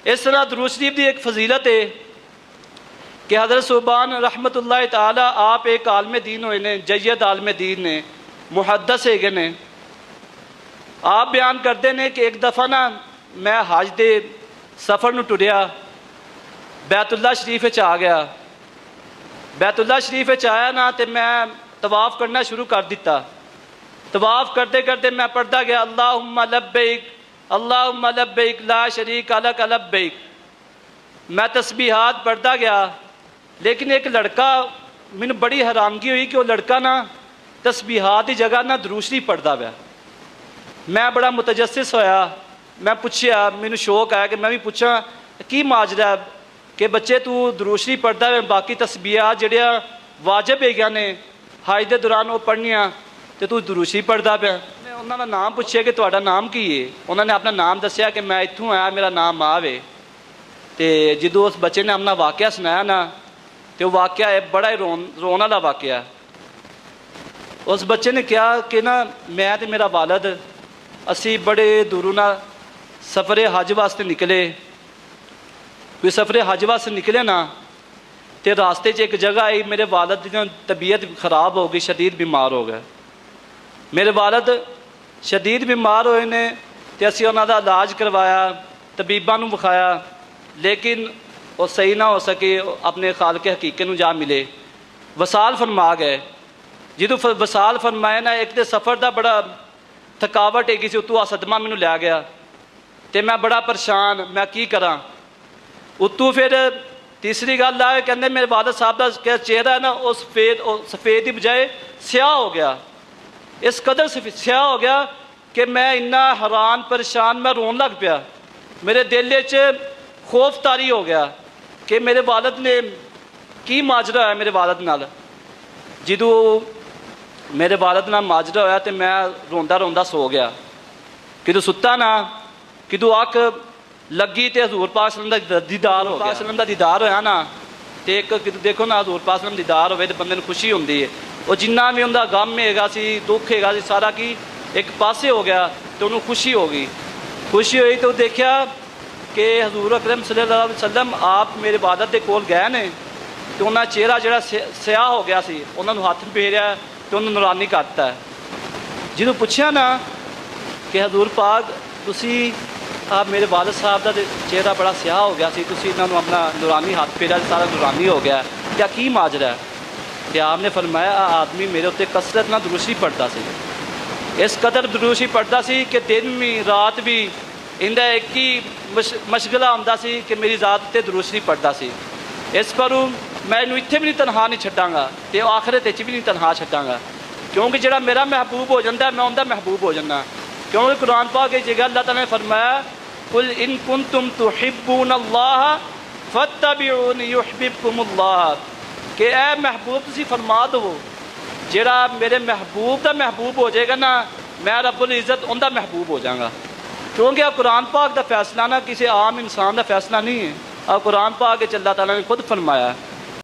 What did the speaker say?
इस तरह दुरूद शरीफ की एक फजीलत है कि हज़रत सुबहान रहमतुल्लाह ताला आप एक आलम दीन होए ने, जय्यद आलम दीन ने, मुहद्दस है ने। आप बयान करते हैं कि एक दफ़ा ना मैं हज के सफ़र में टुरिया, बैतुल्ला शरीफ आ गया। बैतुल्ला शरीफ आया ना तो मैं तवाफ़ करना शुरू कर दिता। तवाफ़ करते करते मैं पढ़ता गया अल्लाहुम्मा लब्बैक अल्लाहुम्मा लब्बैक ला शरीका लक लब्बैक। मैं तस्बीहात पढ़ता गया, लेकिन एक लड़का, मैंने बड़ी हैरानगी हुई कि वो लड़का ना तस्बीहात की जगह ना दुरूद शरीफ पढ़ता पाया। मैं बड़ा मुतजस्सिस होया, मैं पूछया, मैनू शौक आया कि मैं भी पूछा की माजरा है कि बच्चे तू दुरूद शरीफ पढ़ता है, बाकी तस्बीहात जिहड़ियां वाजिब हैगियां ने हज के दौरान वो पढ़नियां, तो तू दुरूद शरीफ पढ़ता पाया। मैं उन्होंने नाम पूछया कि तुहाडा नाम की है। उन्होंने अपना नाम दस्या कि मैं इत्थों आया, मेरा नाम माव है। तो जो उस बच्चे ने अपना वाक़या सुनाया ना, तो वाक़या है बड़ा ही रोन वाला वाक़या। उस बच्चे ने कहा कि ना मैं तो मेरा वालद असी बड़े दूरों ना सफ़रे हज वास्ते निकले। कोई सफ़रे हज वास्ते निकले ना तो रास्ते एक जगह आई, मेरे वालद की तबीयत ख़राब हो गई, शदीद बीमार हो गए। मेरे वालद शदीद बीमार होए ने तो असी उन्हों का इलाज करवाया, तबीबा नूं विखाया, लेकिन वो सही ना हो सके, अपने खालके हकीके नूं जा मिले, वसाल फरमा गए। जो वसाल फरमाए ना, एक तो सफ़र का बड़ा थकावट हैगी सी, उतों आ सदमा मैनू लै गया तो मैं बड़ा परेशान, मैं की करा। उतों फिर तीसरी गल आए, कहते मेरे वालद साहब का चेहरा है ना वो सफ़ेद की बजाय स्याह हो गया। इस कदर स्याह हो गया कि मैं इन्ना हैरान परेशान, मैं रोन लग पिया। मेरे दिल खौफ तारी हो गया कि मेरे वालद ने की माजरा है मेरे वालद नाल। जो मेरे वालद नाल माजरा होया तो मैं रोंदा रोंदा सो गया। कितों सुता ना, कितों अख लगी तो हजूर पाक सल्लम दा दीदार हो गया। सल्लम दा दीदार होया ना तो एक देखो ना, हजूर पाक सल्लम दीदार होवे तो बंदे नूं खुशी होंदी है। वो जिन्ना भी उनका गम हैगा सी, दुख हैगा सी, सारा की एक पासे हो गया तो उन्होंने खुशी हो गई। खुशी हुई तो देखा कि हजूर अकरम सल्लल्लाहु अलैहि वसल्लम आप मेरे वालद के कोल गए ने तो उन्होंने चेहरा जो स्याह हो गया सी, उन्होंने हथ फेरिया तो उन्होंने नूरानी करता है। जो पूछा ना कि हजूर पाक तुसी आप मेरे वालद साहब का चेहरा बड़ा स्याह हो गया सी, तुसी इन्होंने अपना नूरानी हाथ फेरिया, सारा नूरानी हो गया, क्या की माजरा है? तो आपने फरमाया आदमी मेरे उत्ते कसरत ना दुरूद शरीफ पढ़ता सी, इस कदर दुरूद शरीफ पढ़ता सी कि दिन भी रात भी इनका एक ही मशगला होंदा सी कि मेरी ज़ात ते दुरूद शरीफ पढ़ता सी। इस पर मैं इन्हूं इत्थे भी नहीं तनहा नहीं छड्डांगा तो आखिरत भी नहीं तनहा छड्डांगा, क्योंकि जिहड़ा मेरा महबूब हो जाता है मैं उनका महबूब हो जाना। क्योंकि कुरान पाक की जगह अल्लाह ताला ने फरमाया कुल इन कुंतुम तुहिब्बूनल्लाह फत्तबिऊनी युहब्बुकुमुल्लाह, कि ए महबूब तुसी फरमा दो जिहड़ा मेरे महबूब का महबूब हो जाएगा ना, मैं रब्बुल इज़्ज़त उनका महबूब हो जाऊँगा। क्योंकि कुरान पाक का फैसला ना किसी आम इंसान का फैसला नहीं है, और कुरान पाक अल्लाह ताला ने खुद फरमाया